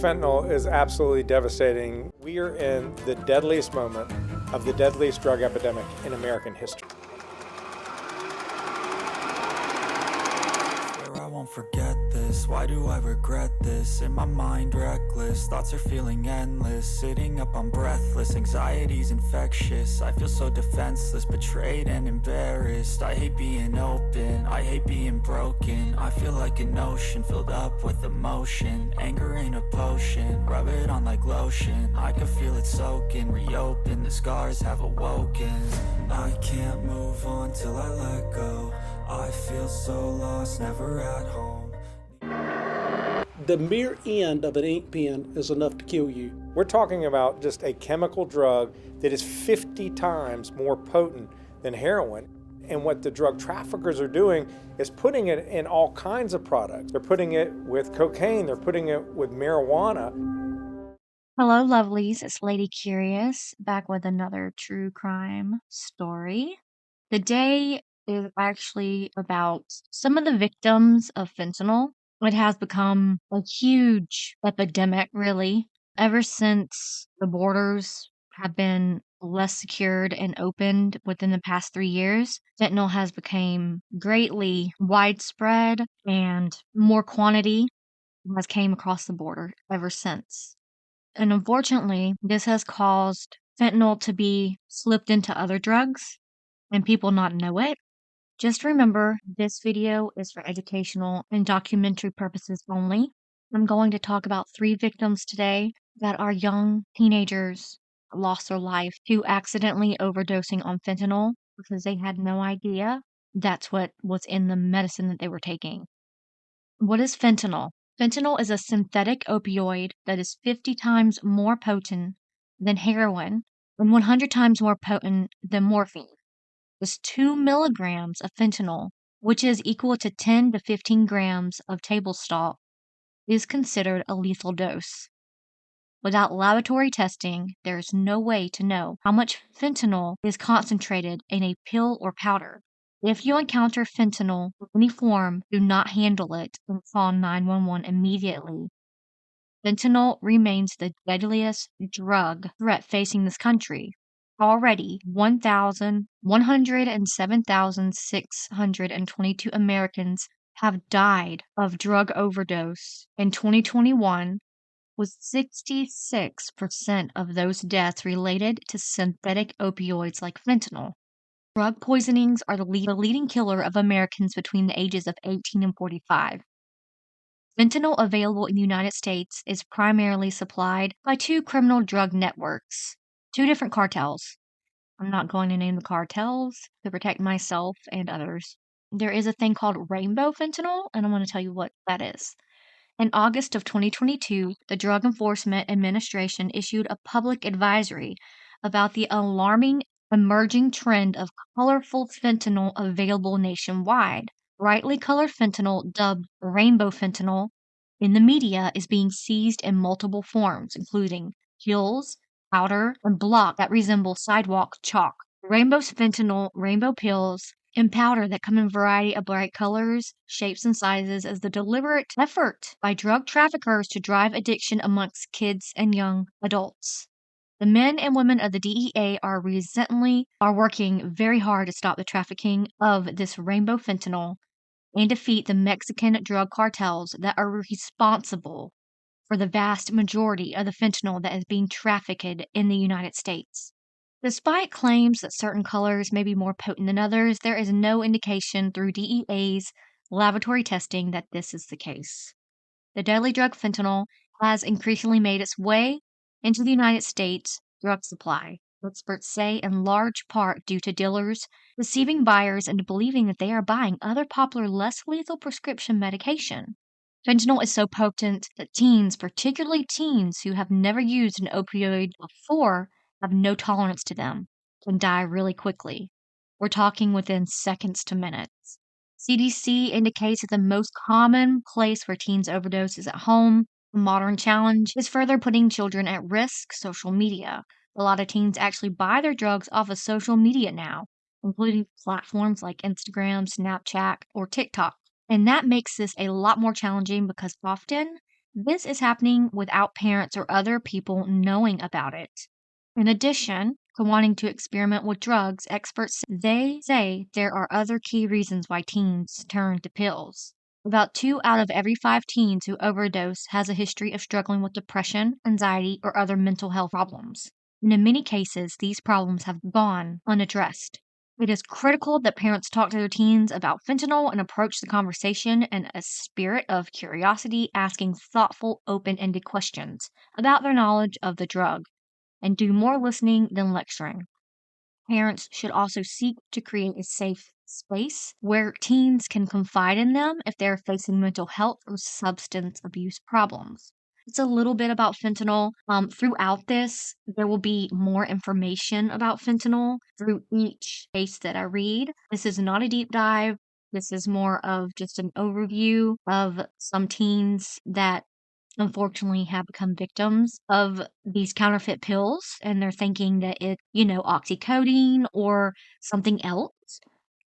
Fentanyl is absolutely devastating. We are in the deadliest moment of the deadliest drug epidemic in American history. I won't forget this, why do I regret this? In my mind reckless, thoughts are feeling endless. Sitting up, I'm breathless, anxiety's infectious. I feel so defenseless, betrayed and embarrassed. I hate being open, I hate being broken. I feel like an ocean filled up with emotion. Anger ain't a potion, rub it on like lotion. I can feel it soaking, reopen, the scars have awoken. I can't move on till I let go. I feel so lost, never at home. The mere end of an ink pen is enough to kill you. We're talking about just a chemical drug that is 50 times more potent than heroin. And what the drug traffickers are doing is putting it in all kinds of products. They're putting it with cocaine, they're putting it with marijuana. Hello, lovelies. It's Lady Curious back with another true crime story. The day is actually about some of the victims of fentanyl. It has become a huge epidemic, really, ever since the borders have been less secured and opened within the past 3 years. Fentanyl has become greatly widespread and more quantity has came across the border ever since. And unfortunately, this has caused fentanyl to be slipped into other drugs and people not know it. Just remember, this video is for educational and documentary purposes only. I'm going to talk about 3 victims today that are young teenagers lost their life to accidentally overdosing on fentanyl because they had no idea that's what was in the medicine that they were taking. What is fentanyl? Fentanyl is a synthetic opioid that is 50 times more potent than heroin and 100 times more potent than morphine. Is 2 milligrams of fentanyl, which is equal to 10 to 15 grams of table salt, is considered a lethal dose. Without laboratory testing, there is no way to know how much fentanyl is concentrated in a pill or powder. If you encounter fentanyl in any form, do not handle it and call 911 immediately. Fentanyl remains the deadliest drug threat facing this country. Already, 107,622 Americans have died of drug overdose in 2021, with 66% of those deaths related to synthetic opioids like fentanyl. Drug poisonings are the leading killer of Americans between the ages of 18 and 45. Fentanyl available in the United States is primarily supplied by 2 criminal drug networks, 2 different cartels. I'm not going to name the cartels to protect myself and others. There is a thing called rainbow fentanyl, and I'm going to tell you what that is. In August of 2022, the Drug Enforcement Administration issued a public advisory about the alarming emerging trend of colorful fentanyl available nationwide. Brightly colored fentanyl, dubbed rainbow fentanyl, in the media is being seized in multiple forms, including pills, powder, and block that resemble sidewalk chalk. Rainbow fentanyl, rainbow pills, and powder that come in a variety of bright colors, shapes, and sizes is the deliberate effort by drug traffickers to drive addiction amongst kids and young adults. The men and women of the DEA are working very hard to stop the trafficking of this rainbow fentanyl and defeat the Mexican drug cartels that are responsible for the vast majority of the fentanyl that is being trafficked in the United States. Despite claims that certain colors may be more potent than others, there is no indication through DEA's laboratory testing that this is the case. The deadly drug fentanyl has increasingly made its way into the United States drug supply, experts say in large part due to dealers deceiving buyers into believing that they are buying other popular, less lethal prescription medication. Fentanyl is so potent that teens, particularly teens who have never used an opioid before, have no tolerance to them, can die really quickly. We're talking within seconds to minutes. CDC indicates that the most common place where teens overdose is at home. A modern challenge is further putting children at risk, social media. A lot of teens actually buy their drugs off of social media now, including platforms like Instagram, Snapchat, or TikTok. And that makes this a lot more challenging because often This is happening without parents or other people knowing about it. In addition to wanting to experiment with drugs, experts say there are other key reasons why teens turn to pills. About 2 out of every 5 teens who overdose has a history of struggling with depression, anxiety, or other mental health problems. And in many cases, these problems have gone unaddressed. It is critical that parents talk to their teens about fentanyl and approach the conversation in a spirit of curiosity, asking thoughtful, open-ended questions about their knowledge of the drug, and do more listening than lecturing. Parents should also seek to create a safe space where teens can confide in them if they're facing mental health or substance abuse problems. It's a little bit about fentanyl. Throughout this, there will be more information about fentanyl through each case that I read. This is not a deep dive. This is more of just an overview of some teens that unfortunately have become victims of these counterfeit pills, and they're thinking that oxycodone or something else,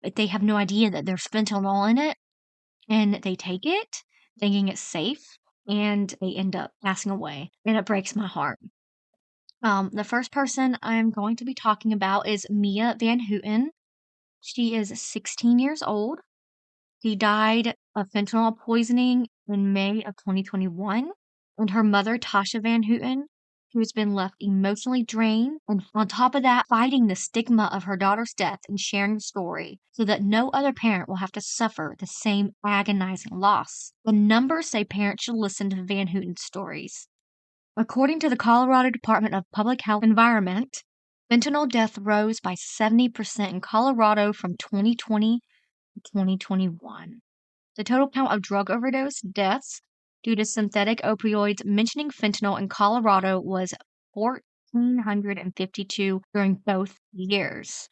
but they have no idea that there's fentanyl in it, and they take it thinking it's safe, and they end up passing away, and it breaks my heart. The first person I'm going to be talking about is Mia van Hooton. She is 16 years old. She died of fentanyl poisoning in May of 2021. And her mother, Tasha Van Hooton, who has been left emotionally drained, and on top of that, fighting the stigma of her daughter's death and sharing the story so that no other parent will have to suffer the same agonizing loss. The numbers say parents should listen to Van Hooton's stories. According to the Colorado Department of Public Health and Environment, fentanyl death rose by 70% in Colorado from 2020 2021. The total count of drug overdose deaths due to synthetic opioids mentioning fentanyl in Colorado was 1,452 during both years.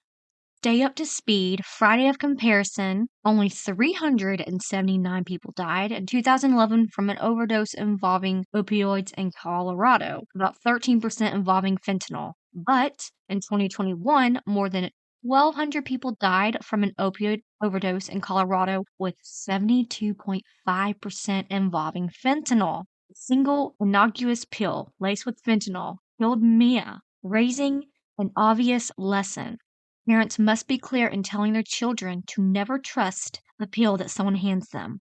Stay up to speed. Friday of comparison, only 379 people died in 2011 from an overdose involving opioids in Colorado, about 13% involving fentanyl. But in 2021, more than 1,200 people died from an opioid overdose in Colorado, with 72.5% involving fentanyl. A single innocuous pill laced with fentanyl killed Mia, raising an obvious lesson. Parents must be clear in telling their children to never trust a pill that someone hands them.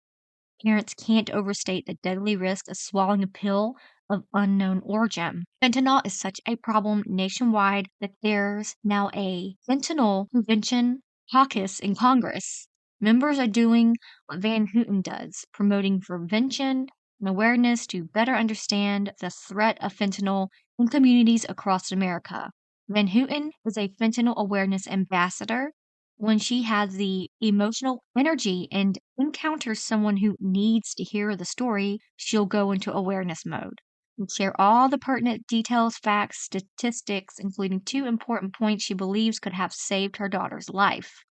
Parents can't overstate the deadly risk of swallowing a pill of unknown origin. Fentanyl is such a problem nationwide that there's now a fentanyl prevention caucus in Congress. Members are doing what Van Hooton does, promoting prevention and awareness to better understand the threat of fentanyl in communities across America. Van Hooton is a fentanyl awareness ambassador. When she has the emotional energy and encounters someone who needs to hear the story, she'll go into awareness mode and share all the pertinent details, facts, statistics, including 2 important points she believes could have saved her daughter's life.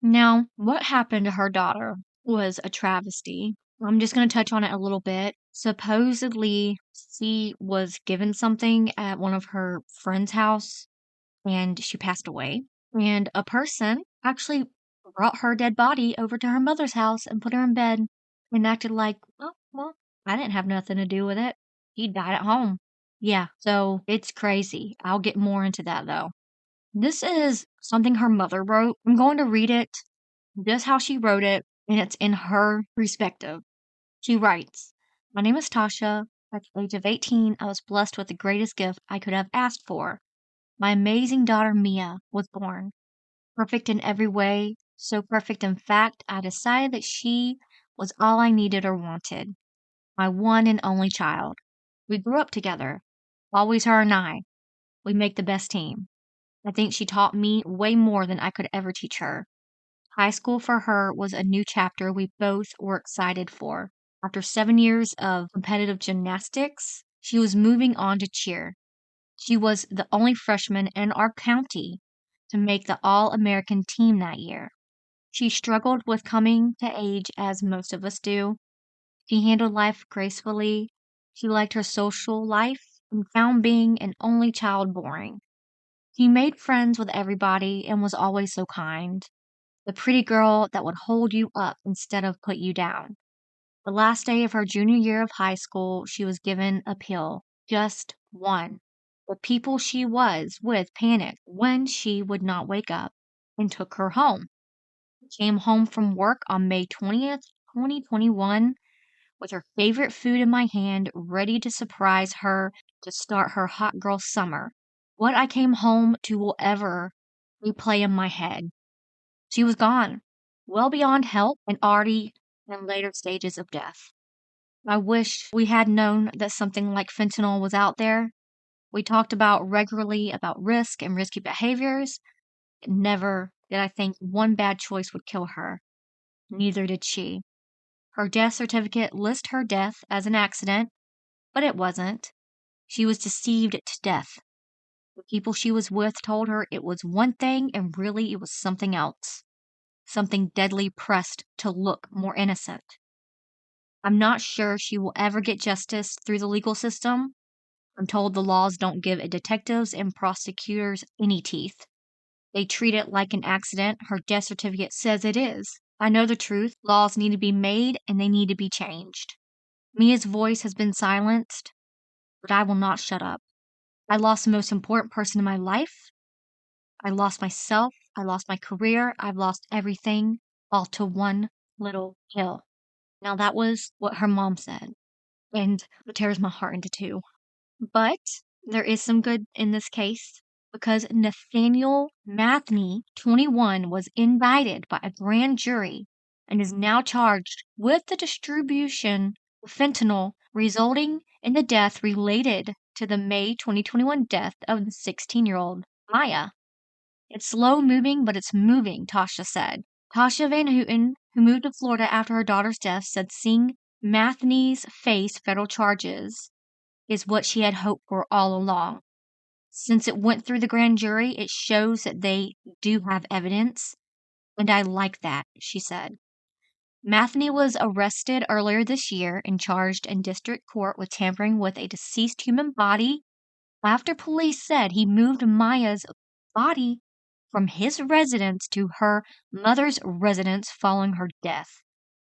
Now, what happened to her daughter was a travesty. I'm just going to touch on it a little bit. Supposedly, she was given something at one of her friend's house and she passed away. And a person actually brought her dead body over to her mother's house and put her in bed and acted like, oh, well, I didn't have nothing to do with it. She died at home. Yeah, so it's crazy. I'll get more into that though. This is something her mother wrote. I'm going to read it just how she wrote it, and it's in her perspective. She writes, "My name is Tasha. At the age of 18, I was blessed with the greatest gift I could have asked for. My amazing daughter Mia was born. Perfect in every way, so perfect in fact, I decided that she was all I needed or wanted. My one and only child. We grew up together. Always her and I. We make the best team. I think she taught me way more than I could ever teach her. High school for her was a new chapter we both were excited for. After 7 years of competitive gymnastics, she was moving on to cheer. She was the only freshman in our county to make the All-American team that year. She struggled with coming to age as most of us do. She handled life gracefully. She liked her social life and found being an only child boring. She made friends with everybody and was always so kind. The pretty girl that would hold you up instead of put you down. The last day of her junior year of high school, she was given a pill, just one. The people she was with panicked when she would not wake up and took her home. She came home from work on May 20th, 2021, with her favorite food in my hand, ready to surprise her to start her hot girl summer. What I came home to will ever replay in my head. She was gone, well beyond help and already in later stages of death. I wish we had known that something like fentanyl was out there. We talked about regularly about risk and risky behaviors. Never did I think one bad choice would kill her. Neither did she. Her death certificate lists her death as an accident, but it wasn't. She was deceived to death. The people she was with told her it was one thing and really it was something else. Something deadly pressed to look more innocent. I'm not sure she will ever get justice through the legal system. I'm told the laws don't give detectives and prosecutors any teeth. They treat it like an accident. Her death certificate says it is. I know the truth. Laws need to be made and they need to be changed. Mia's voice has been silenced, but I will not shut up. I lost the most important person in my life. I lost myself. I lost my career. I've lost everything, all to one little pill. Now that was what her mom said, and it tears my heart into two. But there is some good in this case because Nathaniel Mathney, 21, was indicted by a grand jury and is now charged with the distribution of fentanyl resulting in the death related to the May 2021 death of the 16-year-old Mia. It's slow moving, but it's moving, Tasha said. Tasha Van Hooton, who moved to Florida after her daughter's death, said seeing Mathney's face federal charges is what she had hoped for all along. Since it went through the grand jury, it shows that they do have evidence, and I like that, she said. Mathney was arrested earlier this year and charged in district court with tampering with a deceased human body after police said he moved Mia's body from his residence to her mother's residence following her death.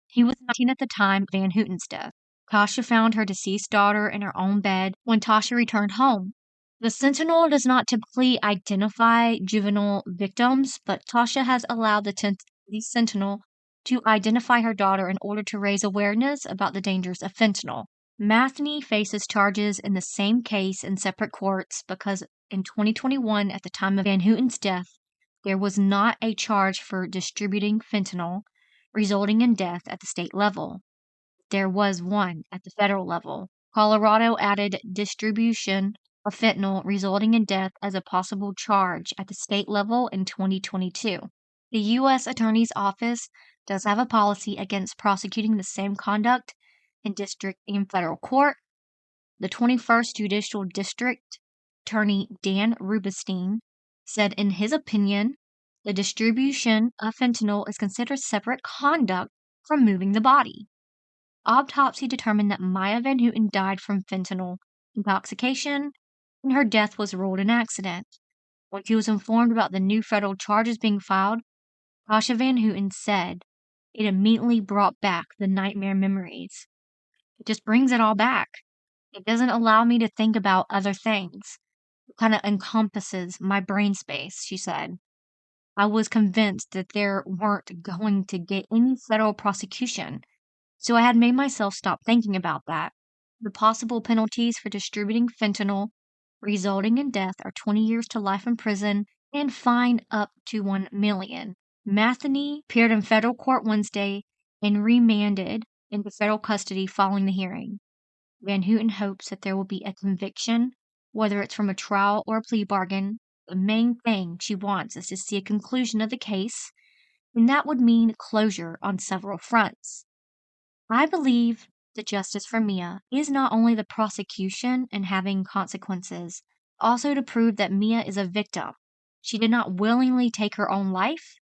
He was 19 at the time of Van Hooton's death. Tasha found her deceased daughter in her own bed when Tasha returned home. The Sentinel does not typically identify juvenile victims, but Tasha has allowed the Sentinel to identify her daughter in order to raise awareness about the dangers of fentanyl. Mathney faces charges in the same case in separate courts because in 2021, at the time of Van Hooton's death, there was not a charge for distributing fentanyl, resulting in death at the state level. There was one at the federal level. Colorado added distribution of fentanyl resulting in death as a possible charge at the state level in 2022. The U.S. Attorney's Office does have a policy against prosecuting the same conduct in district and federal court. The 21st Judicial District Attorney Dan Rubenstein said in his opinion, the distribution of fentanyl is considered separate conduct from moving the body. Autopsy determined that Mia van Hooton died from fentanyl intoxication, and her death was ruled an accident. When she was informed about the new federal charges being filed, Tasha Van Hooton said, it immediately brought back the nightmare memories. It just brings it all back. It doesn't allow me to think about other things. It kind of encompasses my brain space, she said. I was convinced that there weren't going to get any federal prosecution, so I had made myself stop thinking about that. The possible penalties for distributing fentanyl resulting in death are 20 years to life in prison and fine up to $1 million. Mathney appeared in federal court Wednesday and remanded into federal custody following the hearing. Van Hooton hopes that there will be a conviction, whether it's from a trial or a plea bargain. The main thing she wants is to see a conclusion of the case, and that would mean closure on several fronts. I believe the justice for Mia is not only the prosecution and having consequences, also to prove that Mia is a victim. She did not willingly take her own life.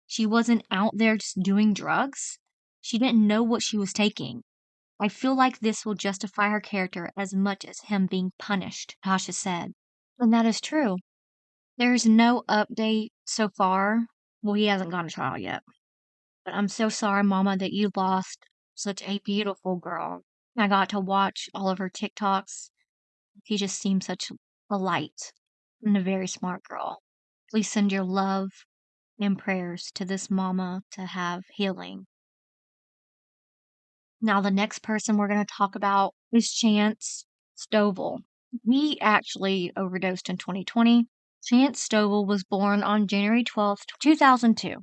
She wasn't out there just doing drugs. She didn't know what she was taking. I feel like this will justify her character as much as him being punished, Tasha said. And that is true. There's no update so far. Well, he hasn't gone to trial yet. But I'm so sorry, Mama, that you lost Such a beautiful girl. I got to watch all of her TikToks. She just seems such a light and a very smart girl. Please send your love and prayers to this mama to have healing. Now, the next person we're going to talk about is Chance Stovall. He actually overdosed in 2020. Chance Stovall was born on January 12th, 2002.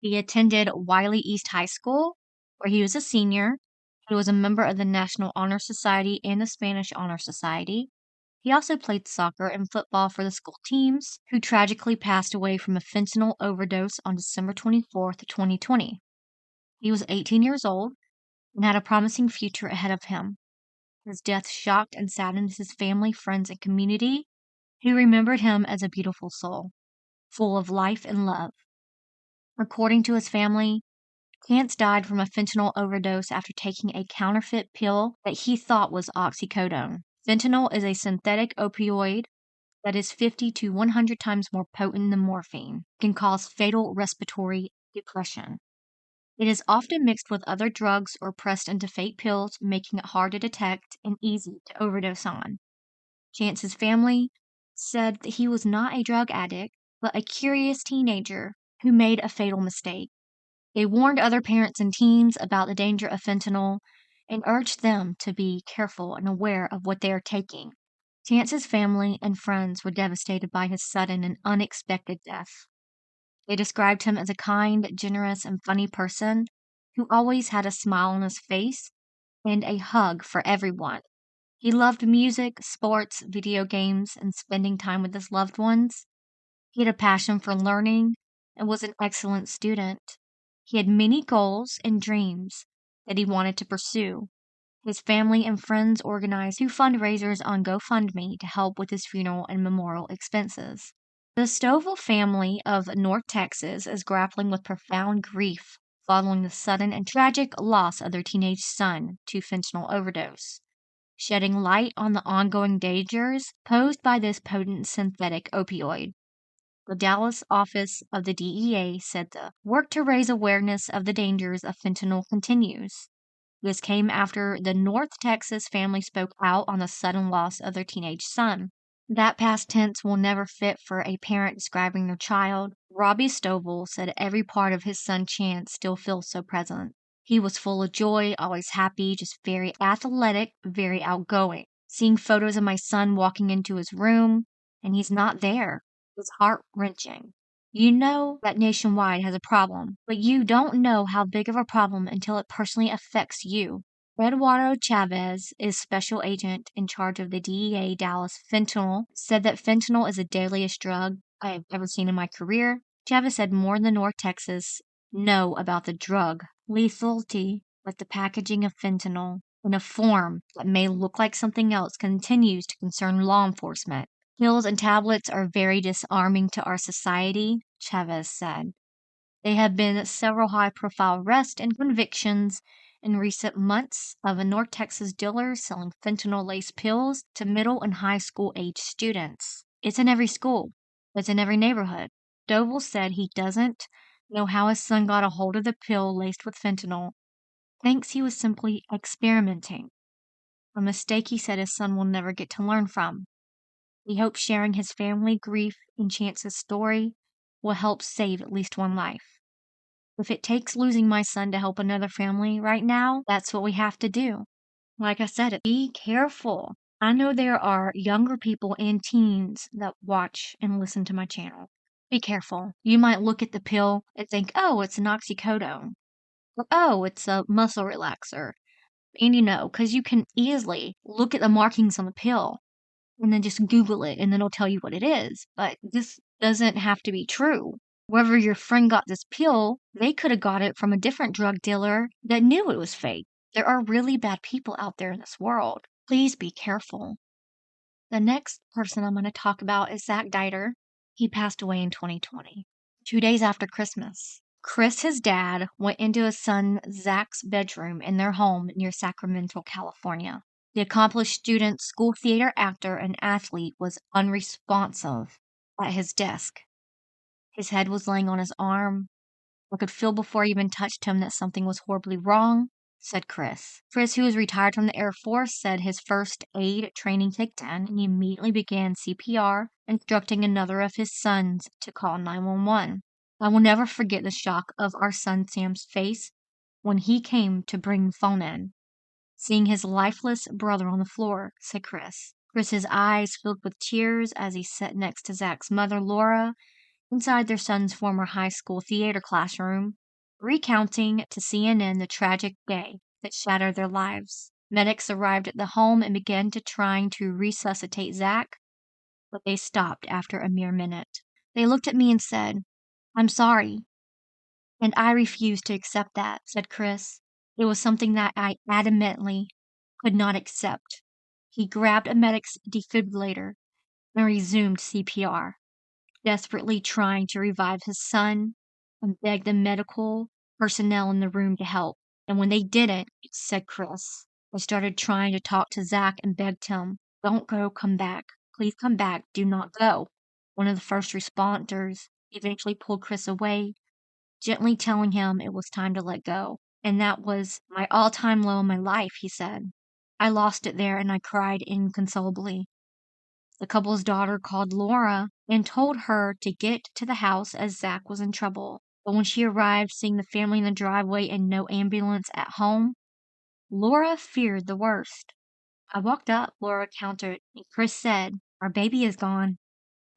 He attended Wiley East High School, where he was a senior. He was a member of the National Honor Society and the Spanish Honor Society. He also played soccer and football for the school teams, who tragically passed away from a fentanyl overdose on December 24th, 2020. He was 18 years old and had a promising future ahead of him. His death shocked and saddened his family, friends, and community, who remembered him as a beautiful soul, full of life and love. According to his family, Chance died from a fentanyl overdose after taking a counterfeit pill that he thought was oxycodone. Fentanyl is a synthetic opioid that is 50 to 100 times more potent than morphine. It can cause fatal respiratory depression. It is often mixed with other drugs or pressed into fake pills, making it hard to detect and easy to overdose on. Chance's family said that he was not a drug addict, but a curious teenager who made a fatal mistake. They warned other parents and teens about the danger of fentanyl and urged them to be careful and aware of what they are taking. Chance's family and friends were devastated by his sudden and unexpected death. They described him as a kind, generous, and funny person who always had a smile on his face and a hug for everyone. He loved music, sports, video games, and spending time with his loved ones. He had a passion for learning and was an excellent student. He had many goals and dreams that he wanted to pursue. His family and friends organized 2 fundraisers on GoFundMe to help with his funeral and memorial expenses. The Stovall family of North Texas is grappling with profound grief following the sudden and tragic loss of their teenage son to fentanyl overdose, shedding light on the ongoing dangers posed by this potent synthetic opioid. The Dallas office of the DEA said the work to raise awareness of the dangers of fentanyl continues. This came after the North Texas family spoke out on the sudden loss of their teenage son. That past tense will never fit for a parent describing their child. Robbie Stovall said every part of his son Chance still feels so present. He was full of joy, always happy, just very athletic, very outgoing. Seeing photos of my son walking into his room, and he's not there, was heart-wrenching. You know that Nationwide has a problem, but you don't know how big of a problem until it personally affects you. Eduardo Chavez is special agent in charge of the DEA Dallas Fentanyl, said that fentanyl is the deadliest drug I have ever seen in my career. Chavez said more than North Texas know about the drug lethality, but the packaging of fentanyl in a form that may look like something else continues to concern law enforcement. Pills and tablets are very disarming to our society, Chavez said. There have been several high-profile arrests and convictions in recent months of a North Texas dealer selling fentanyl-laced pills to middle and high school-age students. It's in every school. It's in every neighborhood. Stovall said he doesn't know how his son got a hold of the pill laced with fentanyl. Thinks he was simply experimenting. A mistake he said his son will never get to learn from. He hopes sharing his family grief and Chance's story will help save at least one life. If it takes losing my son to help another family right now, that's what we have to do. Like I said, be careful. I know there are younger people and teens that watch and listen to my channel. Be careful. You might look at the pill and think, oh, it's an oxycodone. Or, oh, it's a muscle relaxer. And because you can easily look at the markings on the pill and then just Google it and then it'll tell you what it is. But this doesn't have to be true. Wherever your friend got this pill, they could have got it from a different drug dealer that knew it was fake. There are really bad people out there in this world. Please be careful. The next person I'm going to talk about is Zach Durer. He passed away in 2020, 2 days after Christmas. Chris, his dad, went into his son Zach's bedroom in their home near Sacramento, California. The accomplished student, school theater actor, and athlete was unresponsive at his desk. His head was laying on his arm. I could feel before I even touched him that something was horribly wrong. said Chris. Chris, who was retired from the Air Force, said his first aid training kicked in, and he immediately began CPR, instructing another of his sons to call 911. I will never forget the shock of our son Sam's face when he came to bring the phone in, seeing his lifeless brother on the floor, said Chris. Chris's eyes filled with tears as he sat next to Zach's mother, Laura, inside their son's former high school theater classroom, recounting to CNN the tragic day that shattered their lives. Medics arrived at the home and began trying to resuscitate Zach, but they stopped after a mere minute. They looked at me and said, "I'm sorry." And I refused to accept that, said Chris. It was something that I adamantly could not accept. He grabbed a medic's defibrillator and resumed CPR, desperately trying to revive his son, and begged the medical personnel in the room to help. And when they didn't, said Chris, I started trying to talk to Zach and begged him, "Don't go, come back. Please come back, do not go." One of the first responders eventually pulled Chris away, gently telling him it was time to let go. And that was my all-time low in my life, he said. I lost it there and I cried inconsolably. The couple's daughter called Laura and told her to get to the house as Zach was in trouble. But when she arrived, seeing the family in the driveway and no ambulance at home, Laura feared the worst. I walked up, Laura countered, and Chris said, "Our baby is gone."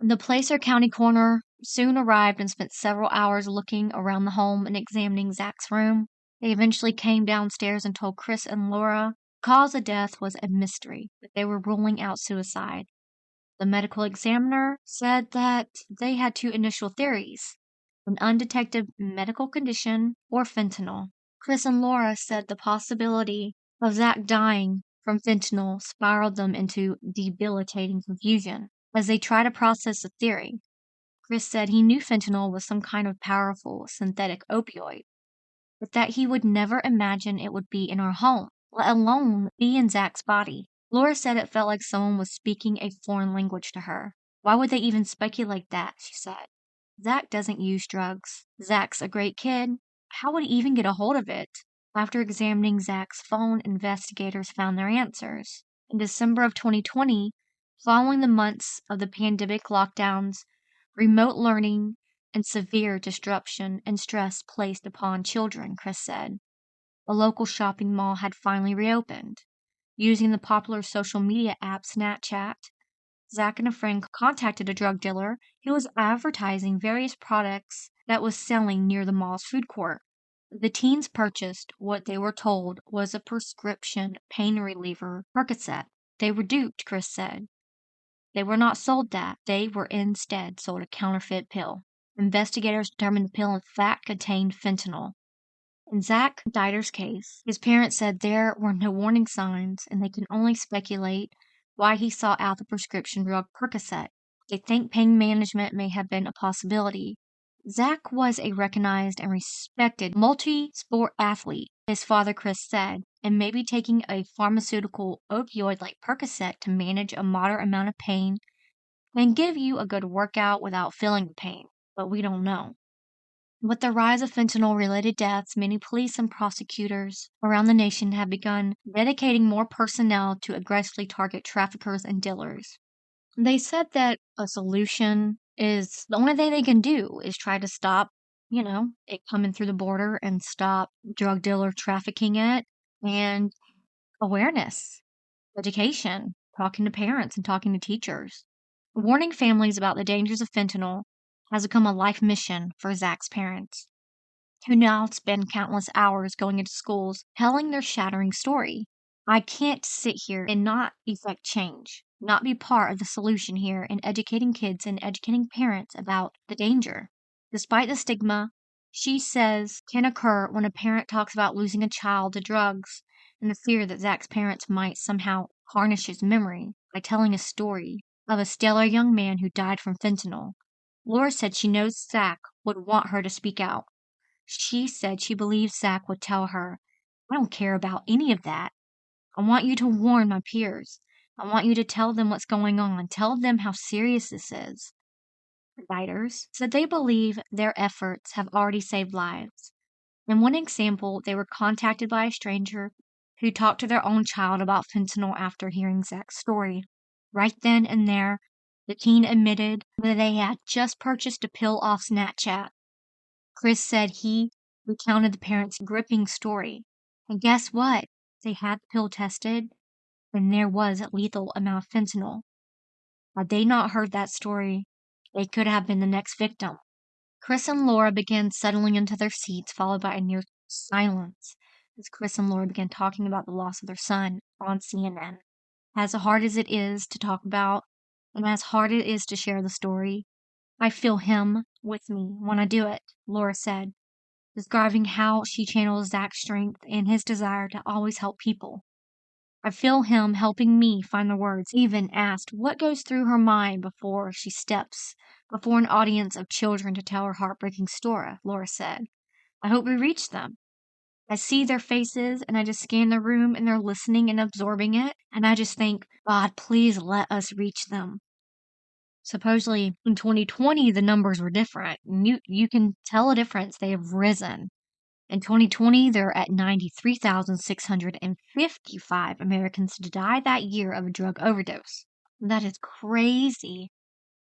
The Placer County coroner soon arrived and spent several hours looking around the home and examining Zach's room. They eventually came downstairs and told Chris and Laura the cause of death was a mystery, but they were ruling out suicide. The medical examiner said that they had two initial theories: an undetected medical condition or fentanyl. Chris and Laura said the possibility of Zach dying from fentanyl spiraled them into debilitating confusion as they tried to process the theory. Chris said he knew fentanyl was some kind of powerful synthetic opioid, but that he would never imagine it would be in our home, let alone be in Zach's body. Laura said it felt like someone was speaking a foreign language to her. Why would they even speculate that, she said. Zach doesn't use drugs. Zach's a great kid. How would he even get a hold of it? After examining Zach's phone, investigators found their answers. In December of 2020, following the months of the pandemic lockdowns, remote learning, and severe disruption and stress placed upon children, Chris said, a local shopping mall had finally reopened. Using the popular social media app Snapchat, Zach and a friend contacted a drug dealer who was advertising various products that was selling near the mall's food court. The teens purchased what they were told was a prescription pain reliever Percocet. They were duped, Chris said. They were not sold that. They were instead sold a counterfeit pill. Investigators determined the pill in fact contained fentanyl. In Zach Duerer's case, his parents said there were no warning signs and they can only speculate why he sought out the prescription drug Percocet. They think pain management may have been a possibility. Zach was a recognized and respected multi-sport athlete, his father Chris said, and maybe taking a pharmaceutical opioid like Percocet to manage a moderate amount of pain can give you a good workout without feeling the pain, but we don't know. With the rise of fentanyl-related deaths, many police and prosecutors around the nation have begun dedicating more personnel to aggressively target traffickers and dealers. They said that a solution is the only thing they can do is try to stop, it coming through the border and stop drug dealer trafficking it, and awareness, education, talking to parents and talking to teachers. Warning families about the dangers of fentanyl has become a life mission for Zach's parents, who now spend countless hours going into schools telling their shattering story. I can't sit here and not effect change, not be part of the solution here in educating kids and educating parents about the danger. Despite the stigma she says can occur when a parent talks about losing a child to drugs and the fear that Zach's parents might somehow tarnish his memory by telling a story of a stellar young man who died from fentanyl. Laura said she knows Zach would want her to speak out. She said she believes Zach would tell her, "I don't care about any of that. I want you to warn my peers. I want you to tell them what's going on. Tell them how serious this is." Writers said they believe their efforts have already saved lives. In one example, they were contacted by a stranger who talked to their own child about fentanyl after hearing Zach's story. Right then and there, the teen admitted that they had just purchased a pill off Snapchat. Chris said he recounted the parents' gripping story. And guess what? They had the pill tested, and there was a lethal amount of fentanyl. Had they not heard that story, they could have been the next victim. Chris and Laura began settling into their seats, followed by a near silence as Chris and Laura began talking about the loss of their son on CNN. As hard as it is to talk about, and as hard it is to share the story, I feel him with me when I do it, Laura said, describing how she channels Zach's strength and his desire to always help people. I feel him helping me find the words. Even asked what goes through her mind before she steps before an audience of children to tell her heartbreaking story, Laura said. I hope we reach them. I see their faces and I just scan the room and they're listening and absorbing it. And I just think, God, please let us reach them. Supposedly in 2020, the numbers were different. You can tell a difference. They have risen. In 2020, there are at 93,655 Americans to die that year of a drug overdose. That is crazy.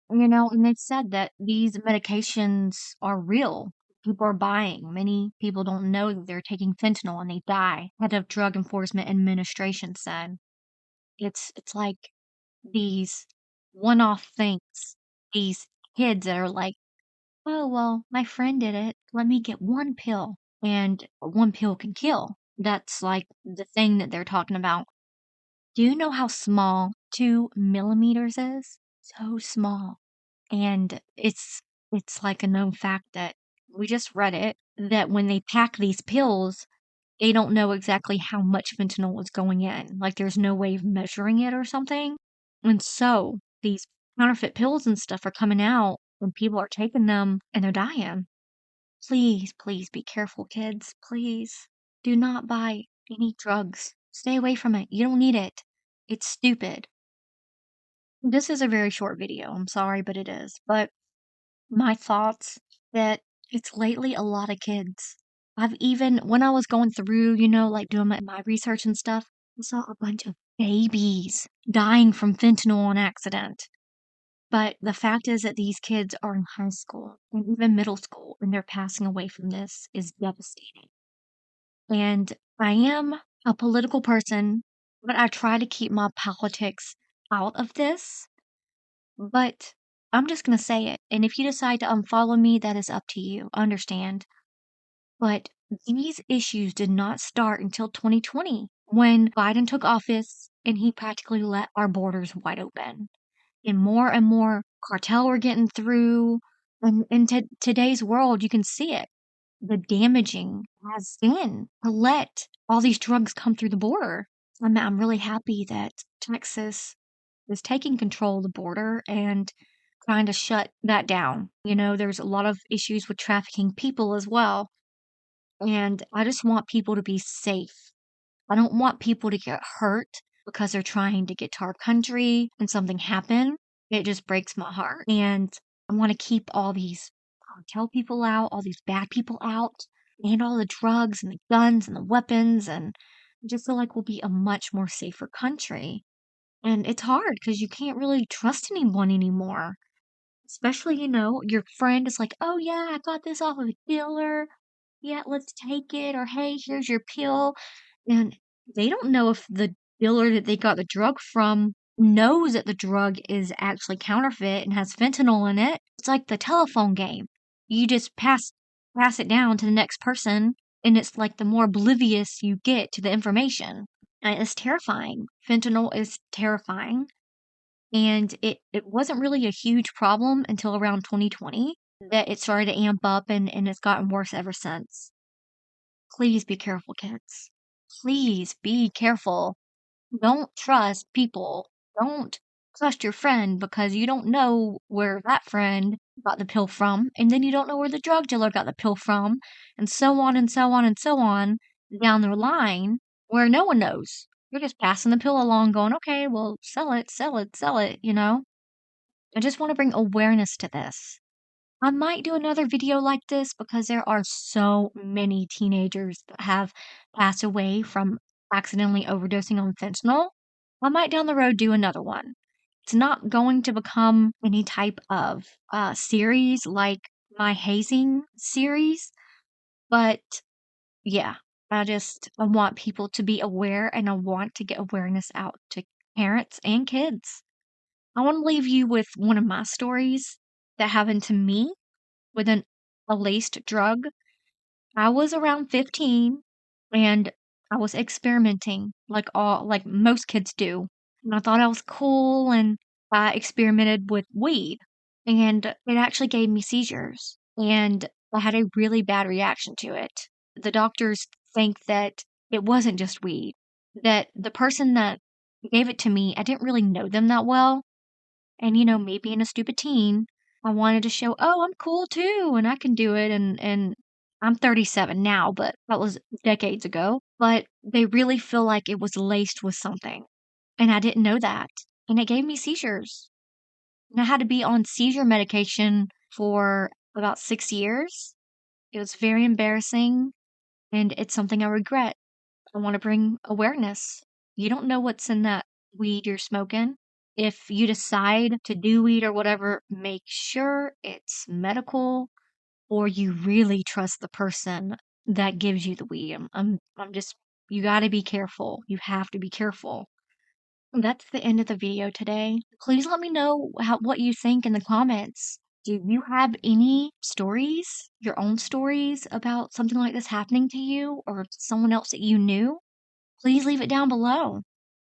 And they've said that these medications are real. People are buying. Many people don't know that they're taking fentanyl and they die. Head of Drug Enforcement Administration said. It's like these one-off things. These kids that are like, oh, well, my friend did it. Let me get one pill. And one pill can kill. That's like the thing that they're talking about. Do you know how small 2 millimeters is? So small. And it's like a known fact that we just read it, that when they pack these pills, they don't know exactly how much fentanyl is going in. Like there's no way of measuring it or something. And so these counterfeit pills and stuff are coming out and people are taking them and they're dying. Please, please be careful, kids. Please. Do not buy any drugs. Stay away from it. You don't need it. It's stupid. This is a very short video. I'm sorry, but it is. But my thoughts that it's lately a lot of kids. I've even, when I was going through, like doing my research and stuff, I saw a bunch of babies dying from fentanyl on accident. But the fact is that these kids are in high school and even middle school, and they're passing away from this is devastating. And I am a political person, but I try to keep my politics out of this. But I'm just going to say it. And if you decide to unfollow me, that is up to you. Understand. But these issues did not start until 2020 when Biden took office and he practically let our borders wide open. And more cartel were getting through. And in today's world, you can see it. The damaging has been to let all these drugs come through the border. I'm really happy that Texas is taking control of the border and trying to shut that down. There's a lot of issues with trafficking people as well. And I just want people to be safe. I don't want people to get hurt because they're trying to get to our country and something happen. It just breaks my heart. And I want to keep all these cartel people out, all these bad people out, and all the drugs and the guns and the weapons. And I just feel like we'll be a much more safer country. And it's hard because you can't really trust anyone anymore. Especially, your friend is like, oh yeah, I got this off of a dealer. Yeah, let's take it. Or hey, here's your pill. And they don't know if the dealer that they got the drug from knows that the drug is actually counterfeit and has fentanyl in it. It's like the telephone game. You just pass it down to the next person, and it's like the more oblivious you get to the information. And it's terrifying. Fentanyl is terrifying. And it wasn't really a huge problem until around 2020 that it started to amp up and it's gotten worse ever since. Please be careful, kids. Please be careful. Don't trust people. Don't trust your friend because you don't know where that friend got the pill from, and then you don't know where the drug dealer got the pill from, and so on and so on and so on down the line where no one knows. You're just passing the pill along going, okay, well, sell it, sell it, sell it, I just want to bring awareness to this. I might do another video like this because there are so many teenagers that have passed away from accidentally overdosing on fentanyl. I might down the road do another one. It's not going to become any type of series like my hazing series, but yeah, I want people to be aware and I want to get awareness out to parents and kids. I want to leave you with one of my stories that happened to me with a laced drug. I was around 15 and I was experimenting like most kids do. And I thought I was cool and I experimented with weed and it actually gave me seizures and I had a really bad reaction to it. The doctors think that it wasn't just weed, that the person that gave it to me, I didn't really know them that well. And, me being a stupid teen, I wanted to show, "Oh, I'm cool too, and I can do it," and I'm 37 now, but that was decades ago. But they really feel like it was laced with something, and I didn't know that, and it gave me seizures. And I had to be on seizure medication for about 6 years. It was very embarrassing, and it's something I regret. I wanna bring awareness. You don't know what's in that weed you're smoking. If you decide to do weed or whatever, make sure it's medical or you really trust the person that gives you the weed. I'm just you gotta be careful. You have to be careful. That's the end of the video today. Please let me know what you think in the comments. Do you have any stories, your own stories about something like this happening to you or someone else that you knew? Please leave it down below.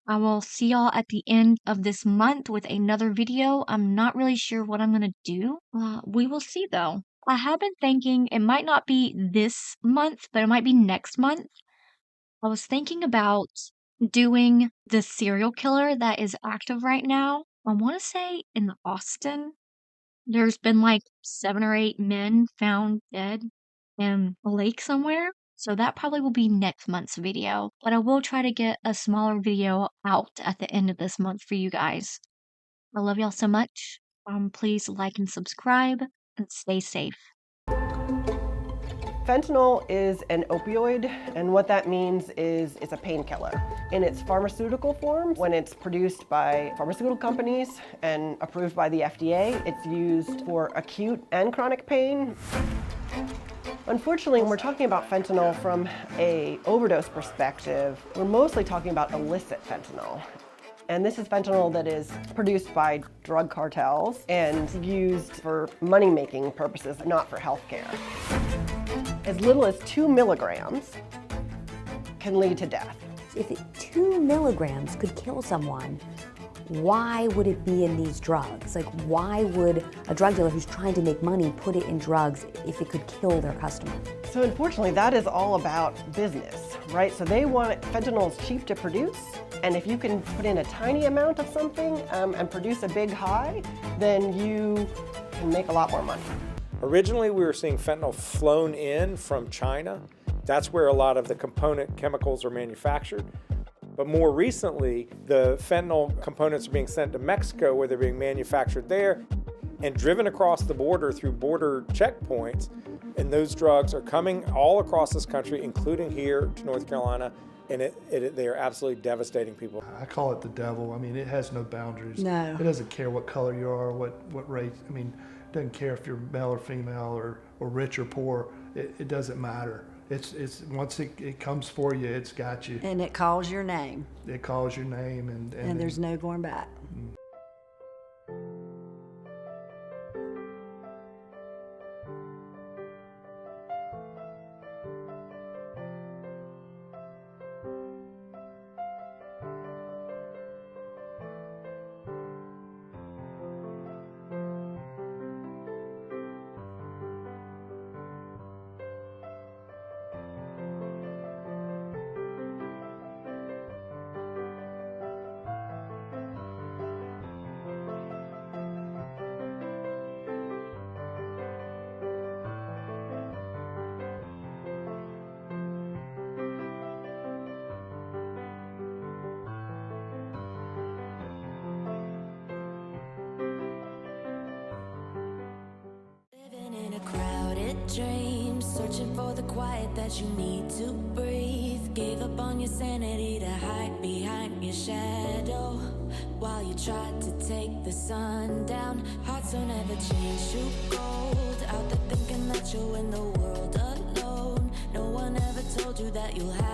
I will see y'all at the end of this month with another video. I'm not really sure what I'm going to do. We will see though. I have been thinking it might not be this month, but it might be next month. I was thinking about doing the serial killer that is active right now. I want to say in Austin. There's been like 7 or 8 men found dead in a lake somewhere. So that probably will be next month's video. But I will try to get a smaller video out at the end of this month for you guys. I love y'all so much. Please like and subscribe and stay safe. Fentanyl is an opioid, and what that means is it's a painkiller. In its pharmaceutical form, when it's produced by pharmaceutical companies and approved by the FDA, it's used for acute and chronic pain. Unfortunately, when we're talking about fentanyl from an overdose perspective, we're mostly talking about illicit fentanyl. And this is fentanyl that is produced by drug cartels and used for money-making purposes, not for healthcare. As little as 2 milligrams can lead to death. If 2 milligrams could kill someone, why would it be in these drugs? Like, why would a drug dealer who's trying to make money put it in drugs if it could kill their customer? So unfortunately, that is all about business, right? So they want it, fentanyl is cheap to produce, and if you can put in a tiny amount of something and produce a big high, then you can make a lot more money. Originally, we were seeing fentanyl flown in from China. That's where a lot of the component chemicals are manufactured. But more recently, the fentanyl components are being sent to Mexico, where they're being manufactured there and driven across the border through border checkpoints. And those drugs are coming all across this country, including here to North Carolina, and they are absolutely devastating people. I call it the devil. I mean, it has no boundaries. No. It doesn't care what color you are, what race. I mean, it doesn't care if you're male or female or rich or poor. It doesn't matter. It's once it comes for you, it's got you. And it calls your name. It calls your name, And there's no going back. searching for the quiet that you need to breathe. Gave up on your sanity to hide behind your shadow, while you tried to take the sun down. Hearts don't ever change to gold, out there thinking that you're in the world alone. No one ever told you that you'll have